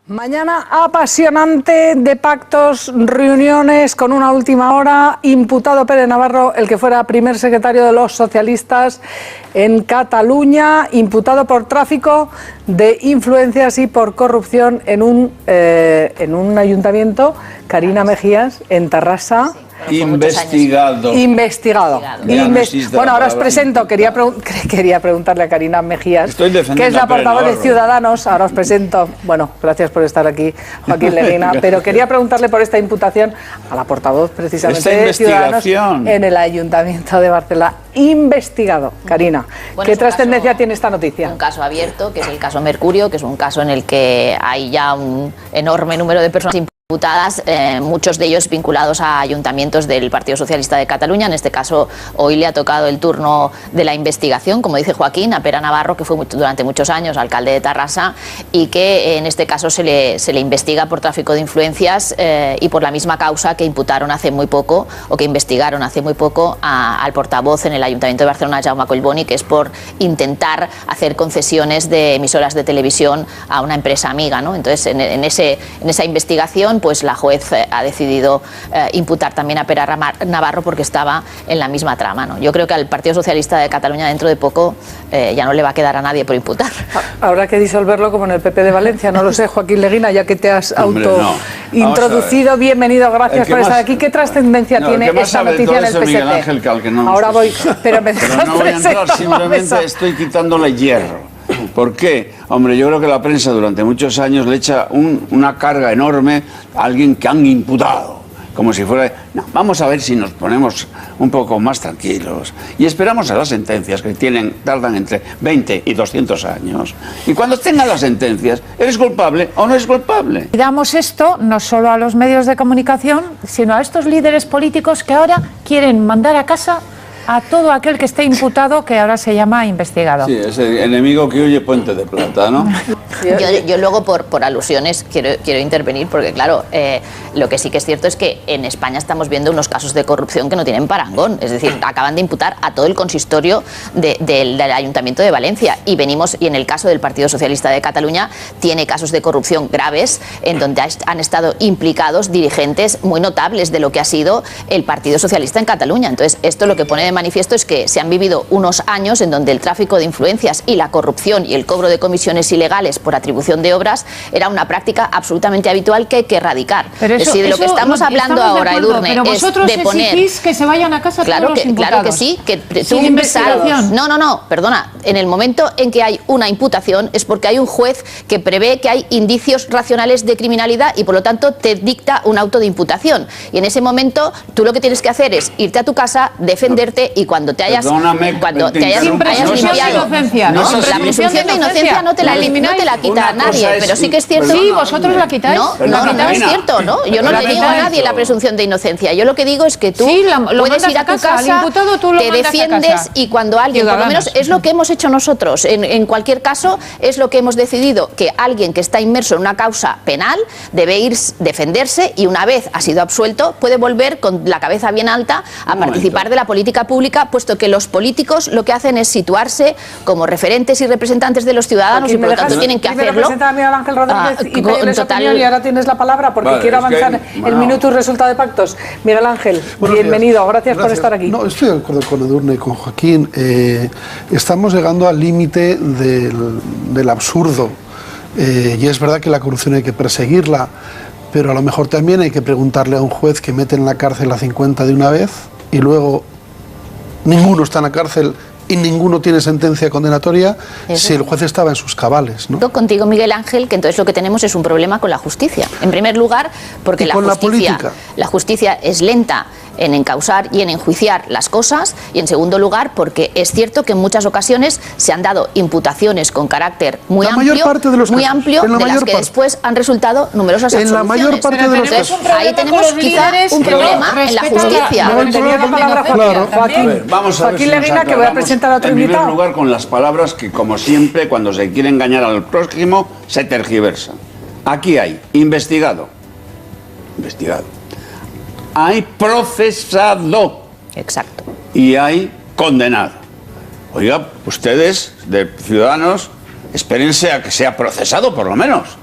Mañana apasionante de pactos, reuniones con una última hora. Imputado Pere Navarro, el que fuera primer secretario de los socialistas en Cataluña, imputado por tráfico de influencias y por corrupción en un ayuntamiento, Carina Mejías, en Tarrasa. Investigado. Bueno, ahora os presento, quería preguntarle a Carina Mejías, que es la portavoz de Ciudadanos. Ahora os presento, bueno, gracias por estar aquí, Joaquín Leguina, pero quería preguntarle por esta imputación a la portavoz precisamente de Ciudadanos en el Ayuntamiento de Barcelona. Investigado, Carina. Bueno, ¿Qué trascendencia tiene esta noticia? Un caso abierto, que es el caso Mercurio, que es un caso en el que hay ya un enorme número de personas imputadas, muchos de ellos vinculados a ayuntamientos del Partido Socialista de Cataluña. En este caso, hoy le ha tocado el turno de la investigación, como dice Joaquín, a Pere Navarro, que fue durante muchos años alcalde de Tarrasa y que en este caso se le investiga por tráfico de influencias y por la misma causa que imputaron hace muy poco, o que investigaron hace muy poco al portavoz en el Ayuntamiento de Barcelona, Jaume Collboni, que es por intentar hacer concesiones de emisoras de televisión a una empresa amiga, ¿no? Entonces, en esa investigación, pues la juez ha decidido imputar también a Pere Navarro porque estaba en la misma trama, ¿no? Yo creo que al Partido Socialista de Cataluña dentro de poco ya no le va a quedar a nadie por imputar. Habrá que disolverlo como en el PP de Valencia, no lo sé, Joaquín Leguina, ya que te has introducido. Bienvenido, gracias por estar aquí. ¿Qué trascendencia tiene esta noticia en el PSC? Miguel Ángel, que al que no ahora voy, pero me dejas no voy a entrar, simplemente estoy quitándole hierro. ¿Por qué? Hombre, yo creo que la prensa durante muchos años le echa una carga enorme a alguien que han imputado, como si fuera... No, vamos a ver si nos ponemos un poco más tranquilos y esperamos a las sentencias, que tardan entre 20 y 200 años. Y cuando tengan las sentencias, ¿eres culpable o no eres culpable? Y damos esto no solo a los medios de comunicación, sino a estos líderes políticos que ahora quieren mandar a casa a todo aquel que esté imputado, que ahora se llama investigado. Sí, ese enemigo que huye puente de plata, ¿no? Yo luego por alusiones quiero intervenir, porque claro, lo que sí que es cierto es que en España estamos viendo unos casos de corrupción que no tienen parangón. Es decir, acaban de imputar a todo el consistorio del Ayuntamiento de Valencia y en el caso del Partido Socialista de Cataluña tiene casos de corrupción graves en donde han estado implicados dirigentes muy notables de lo que ha sido el Partido Socialista en Cataluña. Entonces, esto lo que pone de manifiesto es que se han vivido unos años en donde el tráfico de influencias y la corrupción y el cobro de comisiones ilegales por atribución de obras era una práctica absolutamente habitual que hay que erradicar. Pero es decir, de lo que estamos hablando ahora, Edurne, pero vosotros es de poner... exigís que se vayan a casa todos los imputados. Claro que sí, que sin investigación. No, perdona. En el momento en que hay una imputación es porque hay un juez que prevé que hay indicios racionales de criminalidad y por lo tanto te dicta un auto de imputación. Y en ese momento tú lo que tienes que hacer es irte a tu casa, defenderte y cuando te hayas limpiado, la presunción de inocencia no te la quita a nadie, pero sí que es cierto. Sí, vosotros la quitáis. No es cierto, ¿no? Yo no le digo a nadie la presunción de inocencia. Yo lo que digo es que tú puedes ir a tu casa, te defiendes y cuando alguien, por lo menos es lo que hemos hecho nosotros. En cualquier caso, es lo que hemos decidido, que alguien que está inmerso en una causa penal debe ir defenderse y una vez ha sido absuelto puede volver con la cabeza bien alta a participar de la política pública, puesto que los políticos lo que hacen es situarse como referentes y representantes de los ciudadanos y por lo tanto tienen que hacerlo. Presentar a Miguel Ángel Rodríguez y pedirle su opinión, y ahora tienes la palabra porque quiero avanzar el minuto y resultado de pactos. Miguel Ángel, bienvenido, gracias por estar aquí. No, estoy de acuerdo con Edurne y con Joaquín. Estamos llegando al límite del absurdo y es verdad que la corrupción hay que perseguirla, pero a lo mejor también hay que preguntarle a un juez que mete en la cárcel a 50 de una vez y luego ninguno está en la cárcel y ninguno tiene sentencia condenatoria si el juez estaba en sus cabales, ¿no? Contigo, Miguel Ángel, que entonces lo que tenemos es un problema con la justicia. En primer lugar, porque la justicia es lenta en encausar y en enjuiciar las cosas, y en segundo lugar porque es cierto que en muchas ocasiones se han dado imputaciones con carácter muy amplio de las que después han resultado numerosas absoluciones. En la mayor parte de los casos. Ahí tenemos quizá un problema en la justicia. Joaquín Leguina, que voy a presentar a otro invitado. En primer lugar, con las palabras que, como siempre, cuando se quiere engañar al prójimo, se tergiversan. Aquí hay investigado. Hay procesado. Exacto. Y hay condenado. Oiga, ustedes, de Ciudadanos, espérense a que sea procesado, por lo menos.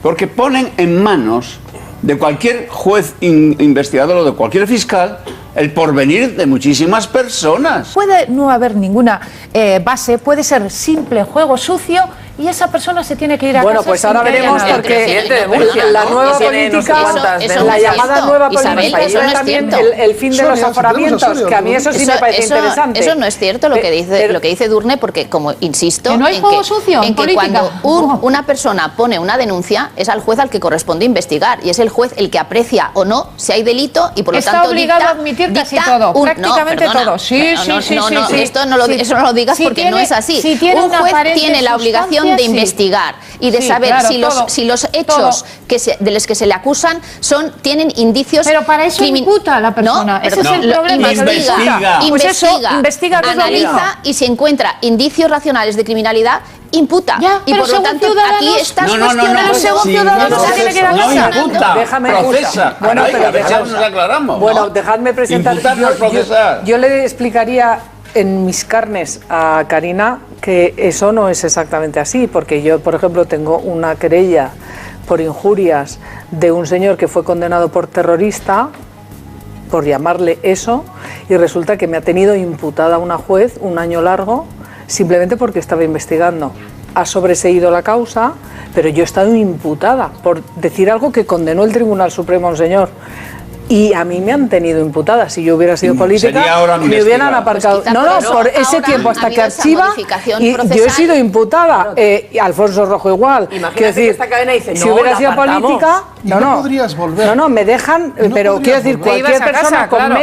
Porque ponen en manos de cualquier juez investigador o de cualquier fiscal el porvenir de muchísimas personas. Puede no haber ninguna base, puede ser simple juego sucio y esa persona se tiene que ir a casa. Bueno, pues ahora sin que haya veremos nada. porque la nueva política, la llamada nueva política, eso no es también cierto. el fin de los aforamientos, que a mí eso sí me parece interesante. Eso no es cierto lo que dice Edurne, porque como insisto, ¿Que no hay juego sucio en que política? cuando una persona pone una denuncia es al juez al que corresponde investigar y es el juez el que aprecia o no si hay delito y por lo Está tanto obligado a admitir casi todo, prácticamente todo. Sí. Eso no lo digas Si porque tiene- no es así. si tiene Un una juez aparente tiene la obligación de sustancia, sí. investigar y de Sí, saber claro, si los hechos de los que se le acusan tienen indicios. Pero para eso imputa a la persona. Ese es el problema. Investiga. Pues eso, investiga, que es lo analiza mismo. y si encuentra indicios racionales de criminalidad, imputa. Ya, y pero por lo según tanto, Ciudadanos- aquí estás No, cuestionando. según Ciudadanos se tiene que ir a no casa. imputa, Déjame procesa. Bueno, Ay, pero a ver si dejadme- nos aclaramos. Bueno, ¿no? dejadme presentar. Imputar no es procesar. Yo le explicaría en mis carnes a Karina que eso no es exactamente así, porque yo, por ejemplo, tengo una querella por injurias de un señor que fue condenado por terrorista, por llamarle eso, y resulta que me ha tenido imputada una juez un año largo simplemente porque estaba investigando. Ha sobreseído la causa, pero yo he estado imputada por decir algo que condenó el Tribunal Supremo a un señor. Y a mí me han tenido imputada. Si yo hubiera sido política, sería ahora me hubieran investigada. aparcado. Pues quizá No, por eso por ese ahora tiempo ha hasta que habido esa archiva. modificación Y yo he procesal. sido imputada. Y Alfonso Rojo igual. Imagínate Quiero decir, que esta cadena dice, si no, hubiera la sido apartamos. política, Y no podrías volver. No, me dejan. Y no Pero quiero podrías decir, volver. cualquier Te ibas a persona casa, con claro.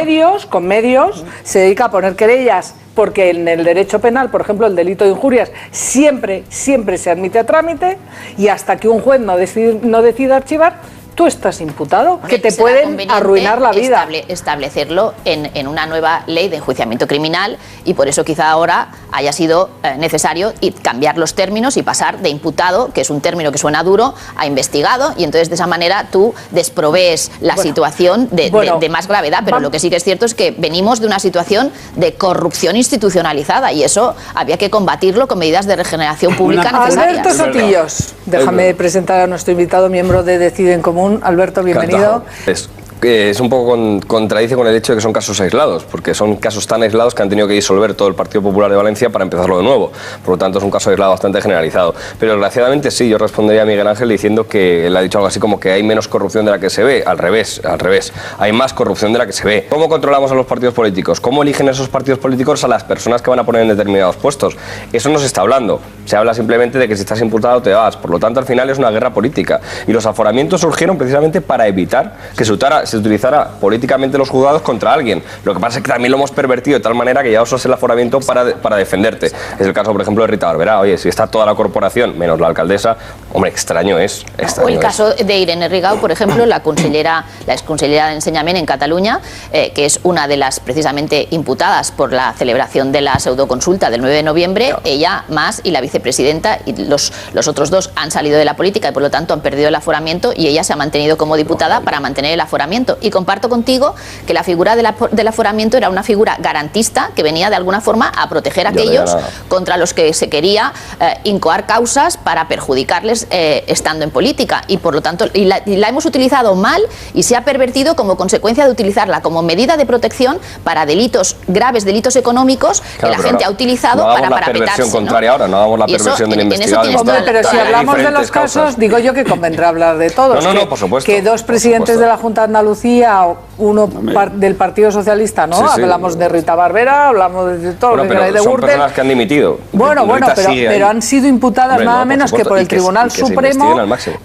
medios se dedica a poner querellas. Porque en el derecho penal, por ejemplo, el delito de injurias siempre se admite a trámite y hasta que un juez no decida archivar, tú estás imputado, que te Será pueden conveniente arruinar la vida. Establecerlo en una nueva ley de enjuiciamiento criminal y por eso quizá ahora haya sido necesario cambiar los términos y pasar de imputado, que es un término que suena duro, a investigado y entonces de esa manera tú desprovees la situación de más gravedad, pero lo que sí que es cierto es que venimos de una situación de corrupción institucionalizada y eso había que combatirlo con medidas de regeneración pública necesarias. Alberto Sotillos, déjame presentar a nuestro invitado, miembro de Decide en Común. Alberto, bienvenido. Es un poco contradice con el hecho de que son casos aislados, porque son casos tan aislados que han tenido que disolver todo el Partido Popular de Valencia para empezarlo de nuevo. Por lo tanto, es un caso aislado bastante generalizado. Pero desgraciadamente sí, yo respondería a Miguel Ángel diciendo que él ha dicho algo así como que hay menos corrupción de la que se ve. Al revés. Hay más corrupción de la que se ve. ¿Cómo controlamos a los partidos políticos? ¿Cómo eligen esos partidos políticos a las personas que van a poner en determinados puestos? Eso no se está hablando. Se habla simplemente de que si estás imputado te vas. Por lo tanto, al final es una guerra política. Y los aforamientos surgieron precisamente para evitar que se utilizara políticamente los juzgados contra alguien. Lo que pasa es que también lo hemos pervertido de tal manera que ya usas el aforamiento para defenderte. Es el caso, por ejemplo, de Rita Barberá. Oye, si está toda la corporación, menos la alcaldesa, hombre, extraño es. O el caso de Irene Rigau, por ejemplo, la exconsellera de Enseñament en Cataluña, que es una de las precisamente imputadas por la celebración de la pseudoconsulta del 9 de noviembre, claro. Ella más y la vicepresidenta y los otros dos han salido de la política y por lo tanto han perdido el aforamiento y ella se ha mantenido como diputada para mantener el aforamiento. Y comparto contigo que la figura del aforamiento era una figura garantista que venía de alguna forma a proteger a aquellos contra los que se quería incoar causas para perjudicarles estando en política y por lo tanto la hemos utilizado mal y se ha pervertido como consecuencia de utilizarla como medida de protección para delitos graves, delitos económicos que la gente ha utilizado para parapetarse. No hagamos la perversión contraria ahora, no hagamos la perversión del investigado. Pero si hablamos de los casos, digo yo que convendrá hablar de todos. No, por supuesto. Que dos presidentes de la Junta de Andalucía, uno del Partido Socialista, ¿no? Sí, hablamos de Rita Barberá, hablamos de todo, pero de son personas que han dimitido. Bueno, pero han sido imputadas nada menos que por el Tribunal Supremo.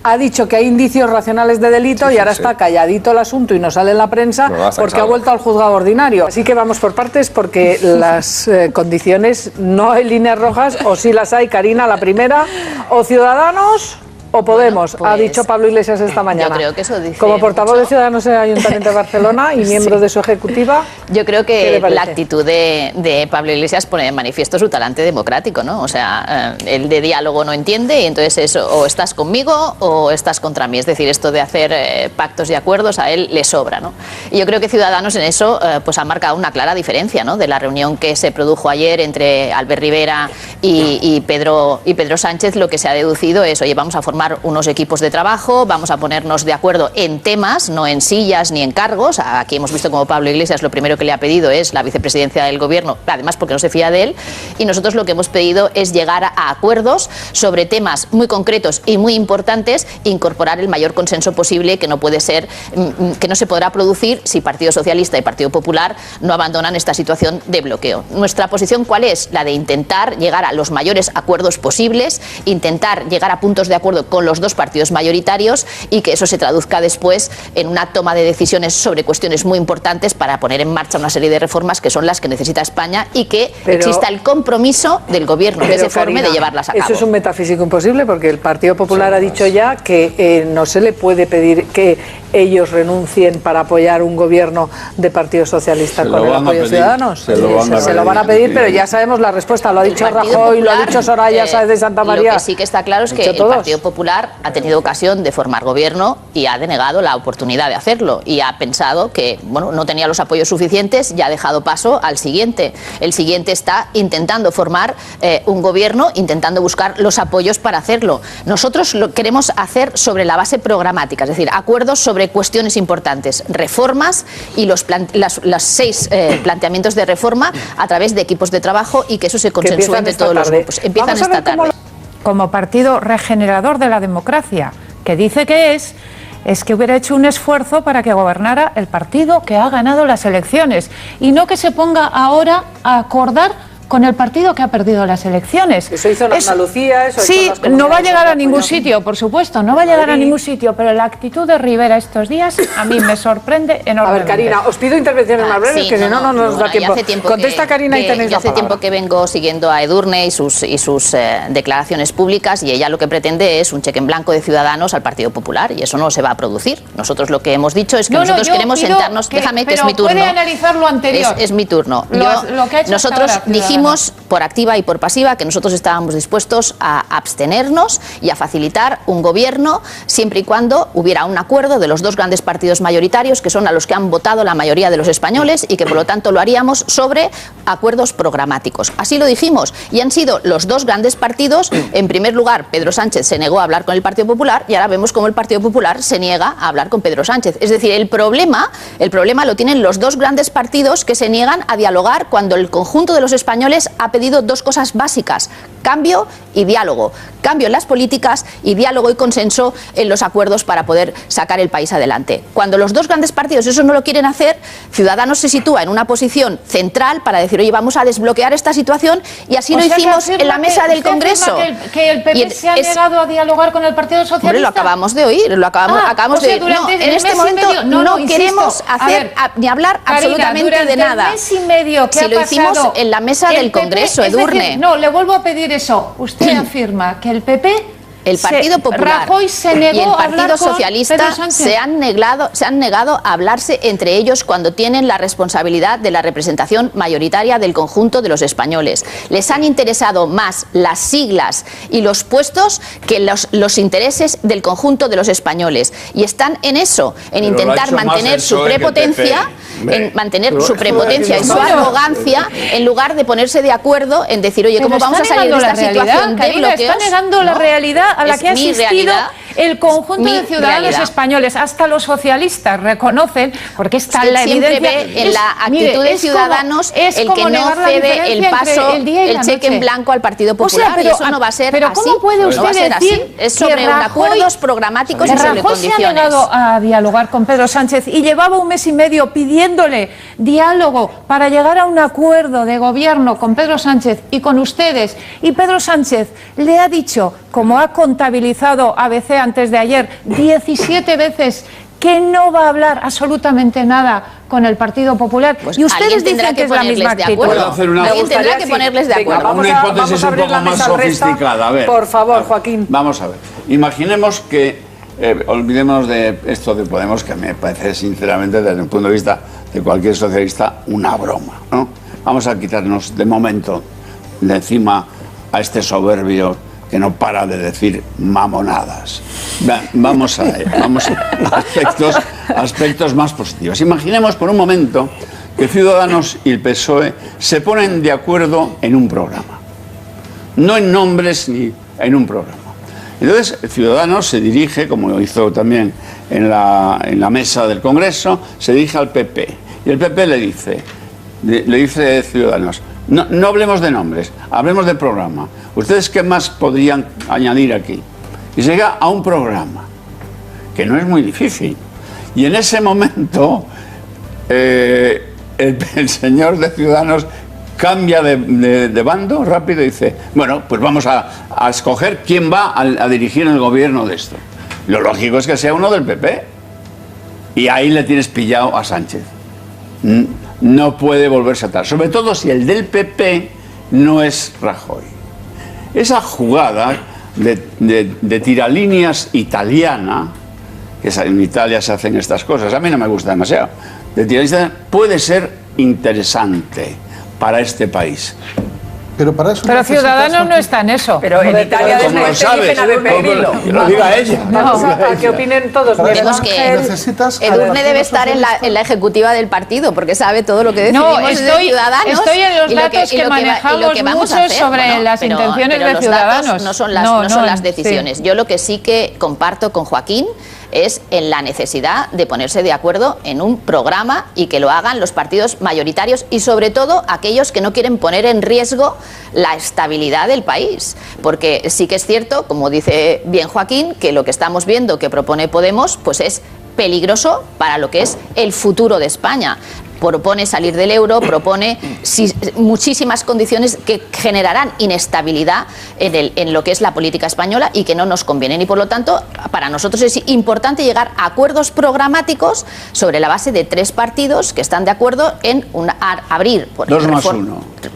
Ha dicho que hay indicios racionales de delito y ahora está calladito el asunto y no sale en la prensa porque ha vuelto al juzgado ordinario. Así que vamos por partes porque las condiciones, no hay líneas rojas, o sí las hay, Karina, la primera, o Ciudadanos o Podemos, ha dicho Pablo Iglesias esta mañana. Yo creo que eso dice como portavoz mucho de Ciudadanos en el Ayuntamiento de Barcelona y miembro de su ejecutiva. Yo creo que la actitud de Pablo Iglesias pone de manifiesto su talante democrático, ¿no? O sea, el de diálogo no entiende y entonces eso, o estás conmigo o estás contra mí. Es decir, esto de hacer pactos y acuerdos a él le sobra, ¿no? Y yo creo que Ciudadanos en eso pues ha marcado una clara diferencia, ¿no? De la reunión que se produjo ayer entre Albert Rivera y Pedro Sánchez, lo que se ha deducido es, oye, vamos a formar formar unos equipos de trabajo, vamos a ponernos de acuerdo en temas, no en sillas ni en cargos. Aquí hemos visto como Pablo Iglesias lo primero que le ha pedido es la vicepresidencia del gobierno, además porque no se fía de él, y nosotros lo que hemos pedido es llegar a acuerdos sobre temas muy concretos y muy importantes, incorporar el mayor consenso posible, que no puede ser, que no se podrá producir si Partido Socialista y Partido Popular no abandonan esta situación de bloqueo. Nuestra posición, ¿cuál es? La de intentar llegar a los mayores acuerdos posibles, intentar llegar a puntos de acuerdo con los dos partidos mayoritarios y que eso se traduzca después en una toma de decisiones sobre cuestiones muy importantes para poner en marcha una serie de reformas que son las que necesita España y que exista el compromiso del gobierno de ese forma de llevarlas a cabo. Eso es un metafísico imposible porque el Partido Popular ha dicho ya que no se le puede pedir que ellos renuncien para apoyar un gobierno de Partido Socialista con el apoyo de Ciudadanos. Se lo van a pedir, pero ya sabemos la respuesta. Lo ha dicho Rajoy, lo ha dicho Soraya Sáez de Santa María. Lo que sí que está claro es que el Partido Popular ha tenido ocasión de formar gobierno y ha denegado la oportunidad de hacerlo y ha pensado que no tenía los apoyos suficientes y ha dejado paso al siguiente. El siguiente está intentando formar un gobierno, intentando buscar los apoyos para hacerlo. Nosotros lo queremos hacer sobre la base programática, es decir, acuerdos sobre cuestiones importantes, reformas y los 6 planteamientos de reforma a través de equipos de trabajo y que eso se consensúe entre todos los grupos. Empiezan esta tarde. Como partido regenerador de la democracia, que dice que es que hubiera hecho un esfuerzo para que gobernara el partido que ha ganado las elecciones y no que se ponga ahora a acordar con el partido que ha perdido las elecciones. Eso hizo en Andalucía, eso sí, no va a llegar a ningún sitio, por supuesto, no va a llegar a ningún sitio, pero la actitud de Rivera estos días a mí me sorprende enormemente. A ver, Karina, os pido intervenciones más breves, que si no nos da tiempo. Contesta Karina y tenéis la palabra. Hace tiempo que vengo siguiendo a Edurne y sus declaraciones públicas y ella lo que pretende es un cheque en blanco de Ciudadanos al Partido Popular y eso no se va a producir. Nosotros lo que hemos dicho es que nosotros queremos sentarnos... Déjame, que es mi turno. Puede analizar lo anterior. Es mi turno. Nosotros dijimos por activa y por pasiva que nosotros estábamos dispuestos a abstenernos y a facilitar un gobierno siempre y cuando hubiera un acuerdo de los dos grandes partidos mayoritarios que son a los que han votado la mayoría de los españoles y que por lo tanto lo haríamos sobre acuerdos programáticos. Así lo dijimos y han sido los dos grandes partidos. En primer lugar, Pedro Sánchez se negó a hablar con el Partido Popular y ahora vemos cómo el Partido Popular se niega a hablar con Pedro Sánchez. Es decir, el problema lo tienen los dos grandes partidos que se niegan a dialogar cuando el conjunto de los españoles ha pedido dos cosas básicas: cambio y diálogo. Cambio en las políticas y diálogo y consenso en los acuerdos para poder sacar el país adelante. Cuando los dos grandes partidos eso no lo quieren hacer, Ciudadanos se sitúa en una posición central para decir, oye, vamos a desbloquear esta situación y así lo hicimos en la mesa del Congreso. Que el PP se ha negado a dialogar con el Partido Socialista. Hombre, lo acabamos de oír, acabamos de oír. No, en este momento no queremos hacer ni hablar absolutamente de nada. Mes y medio que si lo hicimos en la mesa del Congreso, Edurne. No, le vuelvo a pedir eso. Usted afirma que el PP, el Partido Popular y el Partido Socialista se han negado a hablarse entre ellos cuando tienen la responsabilidad de la representación mayoritaria del conjunto de los españoles. Les han interesado más las siglas y los puestos que los intereses del conjunto de los españoles. Y están en eso, en intentar mantener su prepotencia, y su arrogancia, en lugar de ponerse de acuerdo en decir, oye, ¿cómo vamos a salir de esta situación de bloqueos? Está negando la realidad a la que ha asistido el conjunto de ciudadanos españoles. Hasta los socialistas reconocen, porque está en la evidencia. Ve en la actitud de Ciudadanos el que no cede el paso, el cheque en blanco al Partido Popular, y eso no va a ser así. Pero ¿cómo puede usted decir es sobre acuerdos programáticos y sobre condiciones? Se ha negado a dialogar con Pedro Sánchez y llevaba un mes y medio pidiéndole diálogo para llegar a un acuerdo de gobierno con Pedro Sánchez y con ustedes, y Pedro Sánchez le ha dicho, como ha contabilizado ABC antes de ayer, 17 veces que no va a hablar absolutamente nada con el Partido Popular. Pues y ustedes dicen que es la misma actitud. Alguien tendrá que ponerles de acuerdo. Una hipótesis un poco más sofisticada. A ver, por favor, Joaquín. Vamos a ver. Imaginemos que olvidemos de esto de Podemos, que me parece sinceramente desde el punto de vista de cualquier socialista una broma, ¿no? Vamos a quitarnos de momento de encima a este soberbio que no para de decir mamonadas. Vamos a aspectos más positivos. Imaginemos por un momento que Ciudadanos y el PSOE se ponen de acuerdo en un programa. No en nombres ni en un programa. Entonces, Ciudadanos se dirige, como hizo también en la mesa del Congreso, se dirige al PP. Y el PP le dice Ciudadanos, no hablemos de nombres, hablemos de programa. ¿Ustedes qué más podrían añadir aquí? Y se llega a un programa, que no es muy difícil. Y en ese momento, el señor de Ciudadanos cambia de bando rápido y dice, bueno, pues vamos a escoger quién va a dirigir el gobierno de esto. Lo lógico es que sea uno del PP. Y ahí le tienes pillado a Sánchez. No puede volverse a atar. Sobre todo si el del PP no es Rajoy. Esa jugada de tiralíneas italiana, que en Italia se hacen estas cosas, a mí no me gusta demasiado, de tiralíneas puede ser interesante para este país. Pero para eso Ciudadanos no está en eso. Pero en Italia ¿Cómo lo sabes? Que lo diga ella. Vamos a que opinen todos. Vemos que Edurne debe estar en la ejecutiva del partido, porque sabe todo lo que decidimos desde Ciudadanos. Estoy en los datos que manejamos mucho sobre las intenciones de Ciudadanos. No son las decisiones. Sí. Yo lo que sí que comparto con Joaquín es en la necesidad de ponerse de acuerdo en un programa y que lo hagan los partidos mayoritarios y sobre todo aquellos que no quieren poner en riesgo la estabilidad del país, porque sí que es cierto, como dice bien Joaquín, que lo que estamos viendo que propone Podemos pues es peligroso para lo que es el futuro de España. Propone salir del euro, propone muchísimas condiciones que generarán inestabilidad en lo que es la política española y que no nos convienen. Y por lo tanto, para nosotros es importante llegar a acuerdos programáticos sobre la base de 3 partidos que están de acuerdo en abrir... 2+1.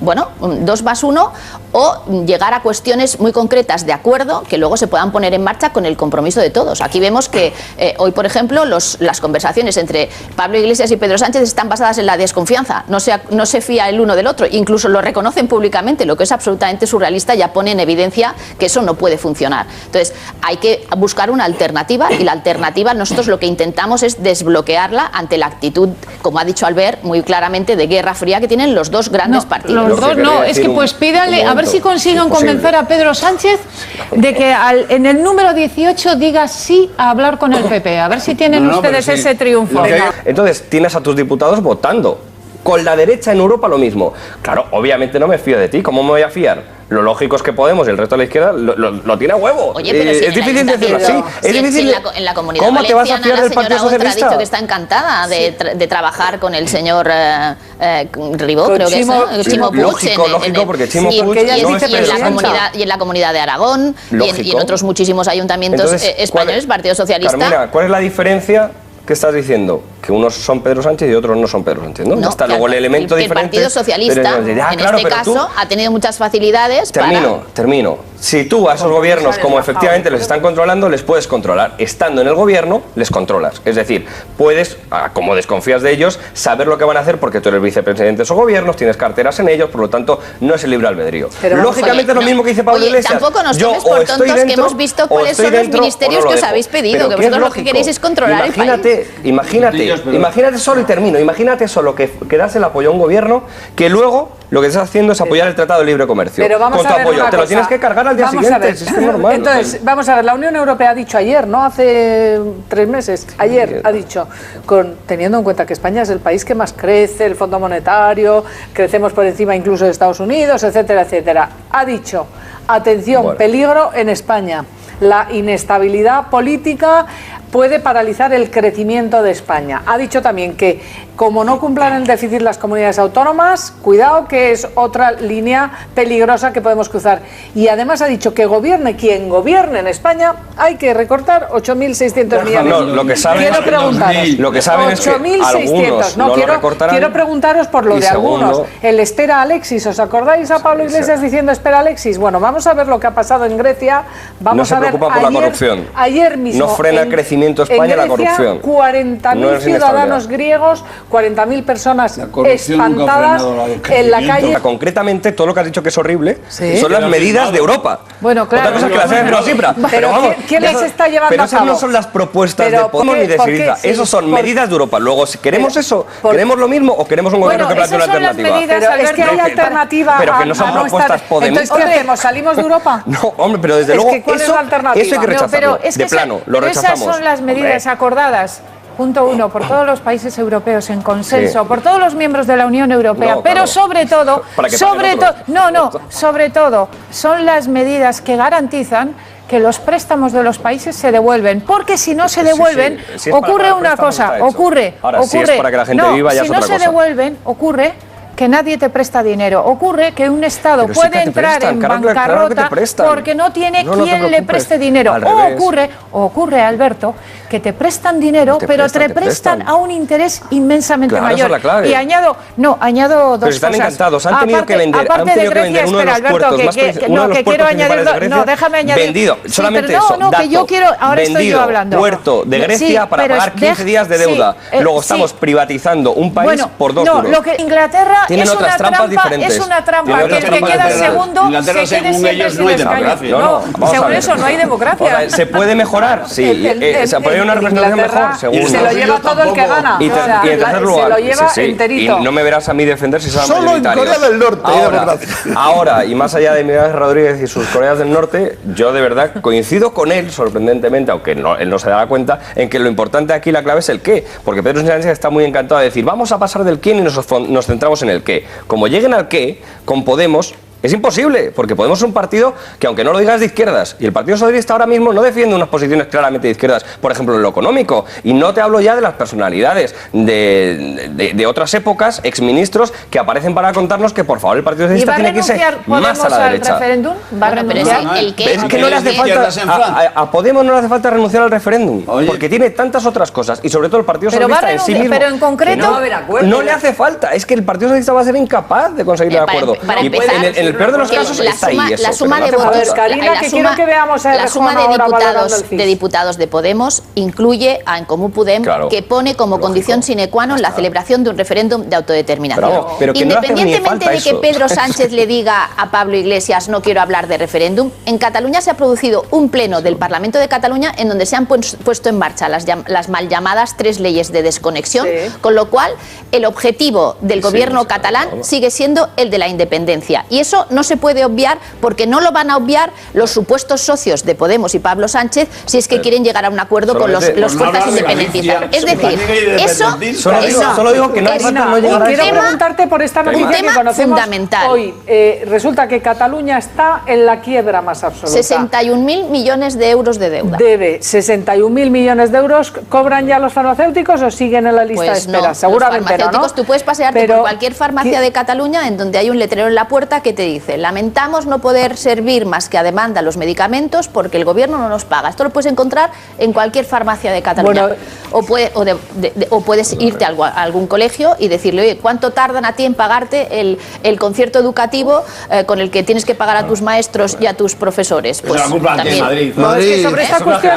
Bueno, 2+1 o llegar a cuestiones muy concretas de acuerdo que luego se puedan poner en marcha con el compromiso de todos. Aquí vemos que hoy, por ejemplo, las conversaciones entre Pablo Iglesias y Pedro Sánchez están basadas en la desconfianza, no se fía el uno del otro, incluso lo reconocen públicamente, lo que es absolutamente surrealista, ya pone en evidencia que eso no puede funcionar. Entonces, hay que buscar una alternativa y la alternativa nosotros lo que intentamos es desbloquearla ante la actitud, como ha dicho Albert, muy claramente de guerra fría que tienen los dos grandes partidos. Los dos no, es que pues pídanle, a ver si consiguen convencer a Pedro Sánchez de que en el número 18 diga sí a hablar con el PP, a ver si tienen ustedes ese triunfo. Entonces, tienes a tus diputados votando. Con la derecha en Europa lo mismo. Claro, obviamente no me fío de ti. ¿Cómo me voy a fiar? Lo lógico es que Podemos y el resto de la izquierda lo tiene a huevo. Oye, pero es difícil decirlo así. Es difícil. En la comunidad ¿Cómo te vas a fiar del Partido Socialista? Ha dicho que está encantada de trabajar con el señor Ribó, creo que es Chimo Puig. Lógico, porque Chimo Puig y en la comunidad de Aragón y en otros muchísimos ayuntamientos españoles, Partido Socialista. Carmina, ¿cuál es la diferencia? ¿Qué estás diciendo? Que unos son Pedro Sánchez y otros no son Pedro Sánchez, ¿no? Está luego el elemento diferente. El Partido Socialista, en este caso, ha tenido muchas facilidades Termino. Si tú a esos gobiernos, como efectivamente les están controlando, les puedes controlar. Estando en el gobierno, les controlas. Es decir, puedes, como desconfías de ellos, saber lo que van a hacer porque tú eres vicepresidente de esos gobiernos, tienes carteras en ellos, por lo tanto, no es el libre albedrío. Lógicamente es lo mismo que dice Pablo Iglesias. Tampoco nos tomes por tontos que hemos visto cuáles son los ministerios que os habéis pedido, que vosotros lo que queréis es controlar el país. Imagínate solo y termino. Imagínate solo que das el apoyo a un gobierno que luego lo que estás haciendo es apoyar el Tratado de Libre Comercio. Pero vamos con tu apoyo. Te lo tienes que cargar al día siguiente. Es normal. Entonces, vamos a ver, la Unión Europea ha dicho ayer, no hace 3 meses, ayer ha dicho, teniendo en cuenta que España es el país que más crece, el Fondo Monetario, crecemos por encima incluso de Estados Unidos, etcétera, etcétera. Ha dicho, atención, peligro en España. La inestabilidad política puede paralizar el crecimiento de España. Ha dicho también que, como no cumplan el déficit las comunidades autónomas, cuidado que es otra línea peligrosa que podemos cruzar. Y además ha dicho que gobierne quien gobierne en España, hay que recortar 8.600 millones. No, lo que saben quiero preguntaros, lo que saben es que algunos no lo recortarán. Quiero preguntaros por lo de algunos. El espera Alexis, ¿os acordáis a Pablo Iglesias diciendo espera Alexis? Bueno, vamos a ver lo que ha pasado en Grecia. Vamos no se a ver preocupa por la corrupción. Ayer mismo. No frena el crecimiento hundimiento de España, en Grecia, la corrupción. 40.000 No es ciudadanos griegos, 40.000 personas espantadas en la calle. Concretamente, todo lo que has dicho que es horrible Sí. son las medidas de Europa. Bueno, claro. Otra cosa es que las haya firmado Cipras. Pero vamos, ¿quién las está llevando pero a esas cabo? no son las propuestas Pero de Podemos ni de ¿por qué? Syriza. Sí, Esos son por- medidas de Europa. Luego, si queremos eso, por- ¿queremos lo mismo o queremos un gobierno que plantee una esas son las alternativa? medidas, Pero es que hay Alberto, alternativa pero que no son a estar- propuestas podemistas. Entonces, ¿qué hacemos? ¿Salimos de Europa? No, hombre, pero desde Es luego que ¿cuál es eso, la alternativa? eso hay que No, rechazarlo. pero es de que plano, lo pero rechazamos. esas son las medidas acordadas. Punto uno, por todos los países europeos en consenso, Sí. por todos los miembros de la Unión Europea, No, pero claro. sobre todo, Para que paguen otros. sobre todo, son las medidas que garantizan que los préstamos de los países se devuelven, porque si no se Sí, devuelven, sí. Si es para ocurre pagar una préstamos, cosa, está hecho. ocurre, Ahora, si es para que la gente no, viva, ya si es no otra se cosa. devuelven, ocurre que nadie te presta dinero. Ocurre que un Estado Pero sí puede que te entrar prestan, en claro que te bancarrota prestan. porque no tiene No, no te quien le preocupes. preste dinero. Al O revés. ocurre, Alberto, que te prestan dinero, Te pero prestan, te te prestan prestan. a un interés inmensamente Claro, esa mayor. es la clave. Y añado dos Pero están cosas. encantados, han tenido que vender, aparte han tenido de que vender Grecia, uno de espera, los Alberto, puertos más que uno de los quiero puertos añadir principales de Grecia, no, déjame añadir. vendido, Sí, solamente pero eso, no, que yo dato, quiero, ahora estoy vendido, yo hablando. puerto de Grecia Sí, para pero pagar 15 días de sí, deuda. Luego sí. estamos privatizando un país Bueno, por 2 no, duros. lo que Inglaterra Tienen es otras una trampas trampa, diferentes. es una trampa Tienen que otras el que trampas queda diferentes. segundo Inglaterra, se quede según siempre ellos, sin no hay escaño. democracia. No, vamos a según ver. eso no hay democracia. O sea, ¿se puede mejorar? Sí. ¿Se puede una representación mejor? se Seguro. lo lleva todo el que gana. Y, O sea, y en tercer lugar, se lo lleva sí, sí. enterito. Y no me verás a mí defender si son Solo en mayoritarios. Corea del Norte hay democracia. Ahora, y más allá de Miguel Rodríguez y sus Coreas del Norte, yo de verdad coincido con él, sorprendentemente, aunque él no se dará cuenta, en que lo importante aquí, la clave es el qué. Porque Pedro Sánchez está muy encantado de decir, vamos a pasar del quién y nos centramos en el qué. Como lleguen al qué, con Podemos, es imposible, porque Podemos es un partido que, aunque no lo digas, de izquierdas. Y el Partido Socialista ahora mismo no defiende unas posiciones claramente de izquierdas, por ejemplo, en lo económico. Y no te hablo ya de las personalidades de otras épocas, exministros, que aparecen para contarnos que, por favor, el Partido ¿Y Socialista va a tiene que irse renunciar más Podemos a la al derecha. referéndum? ¿Va a Bueno, pero renunciar? el qué. Pero es que no le hace Izquierdas en falta a Podemos no le hace falta renunciar al referéndum, Oye. porque tiene tantas otras cosas y sobre todo el Partido Pero va a Socialista en sí renunciar, mismo. pero en concreto- que no, No va a haber acuerdo. no le hace falta, es que el Partido Socialista va a ser incapaz de conseguir el Para- acuerdo. para Y empezar, en el peor de los que casos la está suma- ahí eso. la suma pero de no hace A ver, votos, falta. Karina, que quiero que veamos a la Errejón suma de ahora valorando el CIS. diputados de Podemos incluye a En Comú Podem, Claro. que pone como Lógico. condición sine qua non la celebración de un referéndum de autodeterminación. Pero vamos, pero que no le hace ni Independientemente falta de que eso. Pedro Sánchez le diga a Pablo Iglesias no quiero hablar de referéndum, en Cataluña se ha producido un pleno del Parlamento de Cataluña en donde se han puesto en marcha las mal llamadas 3 leyes de desconexión, Sí. con lo cual el objetivo del gobierno catalán sigue siendo el de la independencia. Y eso no se puede obviar porque no lo van a obviar los supuestos socios de Podemos y Pablo Sánchez si es que quieren llegar a un acuerdo con los solamente- los por no fuerzas hablar de independentistas. Galicia, Es decir, eso Solo digo que no hace es falta no un llegar a Quiero tema- preguntarte por esta noticia un tema que conocemos fundamental. hoy. Resulta que Cataluña está en la quiebra más absoluta. 61.000 millones de euros de deuda. Debe 61.000 millones de euros. ¿Cobran ya los farmacéuticos o siguen en la lista de Pues espera? no, Seguramente los farmacéuticos, no. tú puedes pasearte Pero, por cualquier farmacia de Cataluña en donde hay un letrero en la puerta que te dice lamentamos no poder servir más que a demanda los medicamentos porque el gobierno no nos paga. Esto lo puedes encontrar en cualquier farmacia de Cataluña. Bueno, o puedes irte a algún colegio y decirle, oye, ¿cuánto tardan a ti en pagarte el concierto educativo con el que tienes que pagar a tus maestros y a tus profesores? Pues la culpa la tiene Madrid. No, es que sobre esta cuestión.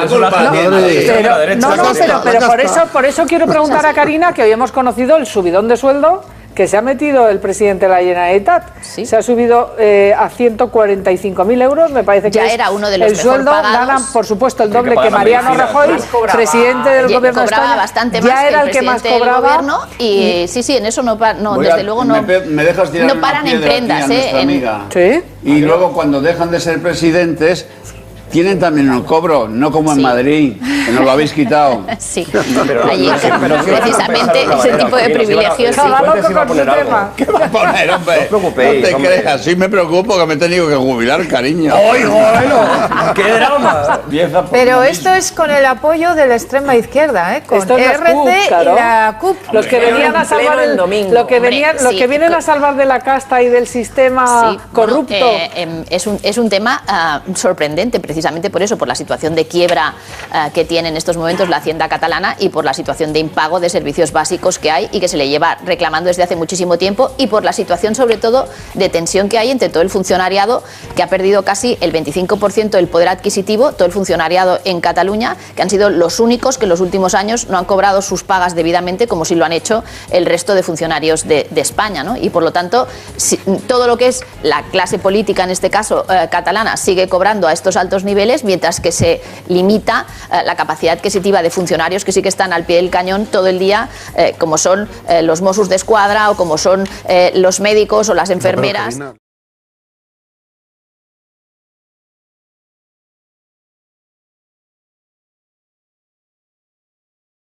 Pero por eso quiero preguntar a Karina, que hoy hemos conocido el subidón de sueldo que se ha metido el presidente de la Generalitat. Sí. Se ha subido a 145.000 euros, me parece que Ya es era uno de los el mejor sueldo. pagados. Ganan, por supuesto, el Tiene que doble que pagar la Mariano medicina, Rajoy, más cobraba. presidente del gobierno de cobraba España. bastante más Ya que era el el que más presidente del cobraba. gobierno y sí, en eso no, Oiga, desde luego no, me dejas tirar no una paran en piedra aquí a prendas. nuestra En- amiga. Sí. Y luego cuando dejan de ser presidentes tienen también un cobro, no como en Sí. Madrid, que nos lo habéis quitado. Sí, Pero allí precisamente ese tipo de privilegios sí. Cada loco con su tema. ¿Qué va a poner, hombre? No os preocupéis, No te hombre. creas, sí me preocupo que me he tenido que jubilar, cariño. ¡Ay, bueno! ¡Qué drama! Empieza por Pero lo esto es con el apoyo de la extrema izquierda, con Esto es la RC CUP, claro. y la CUP. Los que venían a salvar pleno el el domingo. lo que Hombre, venían, los sí. que vienen a salvar de la casta y del sistema Sí, corrupto. bueno, es un tema sorprendente, precisamente precisamente por eso, por la situación de quiebra que tiene en estos momentos la Hacienda catalana y por la situación de impago de servicios básicos que hay y que se le lleva reclamando desde hace muchísimo tiempo, y por la situación sobre todo de tensión que hay entre todo el funcionariado, que ha perdido casi el 25% del poder adquisitivo, todo el funcionariado en Cataluña, que han sido los únicos que en los últimos años no han cobrado sus pagas debidamente, como si lo han hecho el resto de funcionarios de España, ¿no? Y por lo tanto, todo lo que es la clase política, en este caso catalana, sigue cobrando a estos altos niveles, mientras que se limita la capacidad adquisitiva de funcionarios que sí que están al pie del cañón todo el día, como son los Mossos d'Esquadra o como son los médicos o las enfermeras.